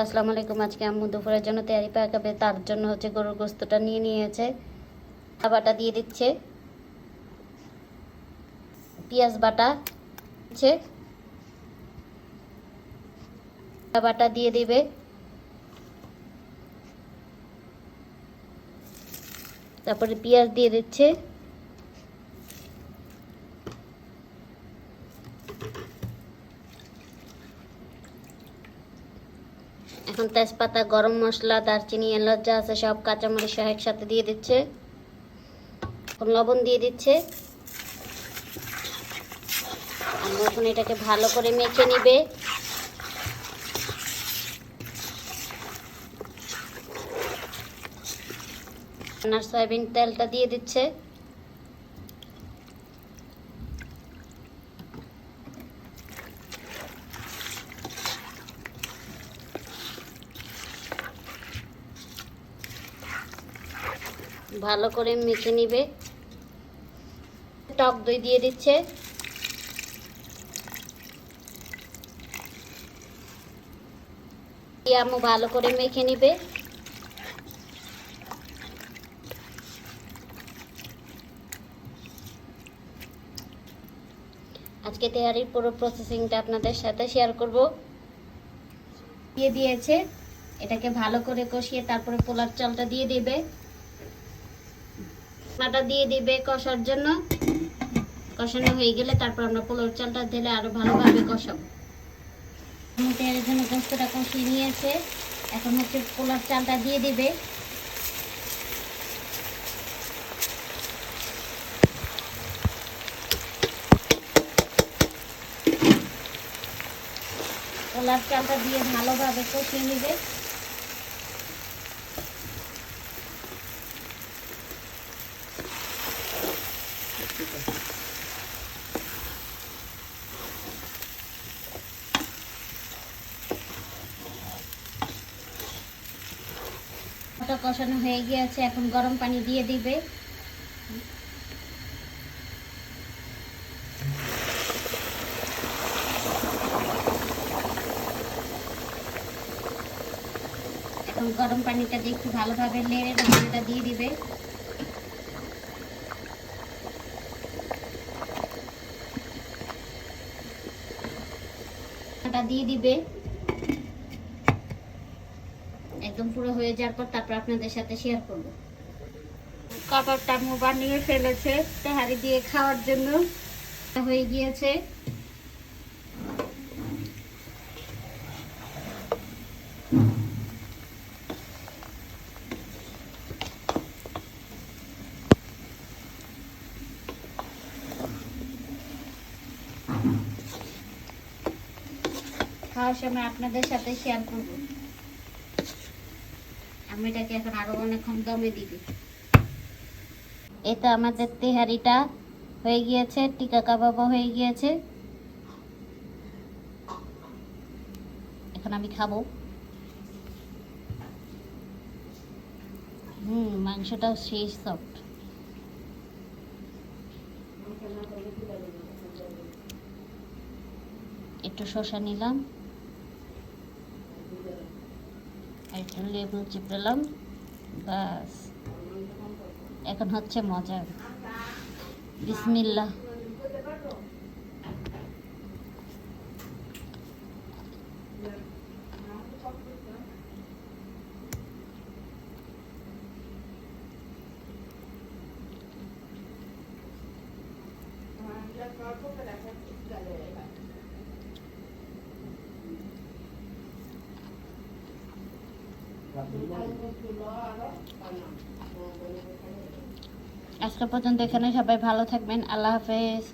আসসালামু আলাইকুম। আজকে আম্মু দুপুরের জন্য তৈরি পাকাবে, তার জন্য হচ্ছে গরুর গোস্তটা নিয়ে নিয়েছে। বাটা দিয়ে দিচ্ছে, পেঁয়াজ বাটা দিচ্ছে, বাটা দিয়ে দিবে, তারপরে পেঁয়াজ দিয়ে দিচ্ছে, এখন তেজপাতা, গরম মশলা, দারচিনি, এলাচ যা আছে সব কাঁচামরিচ সহ একসাথে দিয়ে দিচ্ছে। এখন লবণ দিয়ে দিচ্ছে। এখন এটাকে ভালো করে মেখে নিবে। রান্নার সয়াবিন তেলটা দিয়ে দিচ্ছে। ভালো করে মেখে নিবে। টক দই দিয়ে দিচ্ছে। আম্মু ভালো করে মেখে নিবে। আজকে তেহারির পুরো প্রসেসিংটা আপনাদের সাথে শেয়ার করব। দিয়ে দিয়েছে, এটাকে ভালো করে কষিয়ে তারপরে পোলার চালটা দিয়ে দিবে। মাটা দিয়ে দিবে কষার জন্য। কষানো হয়ে গেলে তারপর আমরা পোলার চালটা দিলে আরো ভালোভাবে কষাবো। তেহারির জন্য গোস্তটা কষিয়ে নিয়েছে, এখন হচ্ছে পোলার চালটা দিয়ে দিবে। পোলার চালটা দিয়ে ভালোভাবে কষিয়ে নিবে। কষানো হয়ে গিয়েছে, এখন গরম পানি দিয়ে দিবে। এখন গরম পানিটা দিয়ে একটু ভালোভাবে নেড়ে ঢাকনাটা দিয়ে দিবে। দিয়ে দিবে একদম পুরো হয়ে যাওয়ার পর তারপর আপনাদের সাথে শেয়ার করব। কাবাবটা আম্মু বানিয়ে ফেলেছে তেহারি দিয়ে খাওয়ার জন্য। হয়ে গিয়েছে। খাওয়ার সময় আপনাদের সাথে শেয়ার করব। আমি এটাকে এখন আরো অনেকক্ষণ দমে দিবি। এটা আমাদের তেহারিটা হয়ে গিয়েছে, টিকা কাবাবও হয়ে গিয়েছে। এখন আমি খাবো। মাংসটাও সেই সফট। একটু শসা নিলাম, একটু লেবু চিপড়ালাম, বাস এখন হচ্ছে মজা। বিসমিল্লাহ। আজকে পর্যন্ত এখানে, সবাই ভালো থাকবেন। আল্লাহ হাফেজ।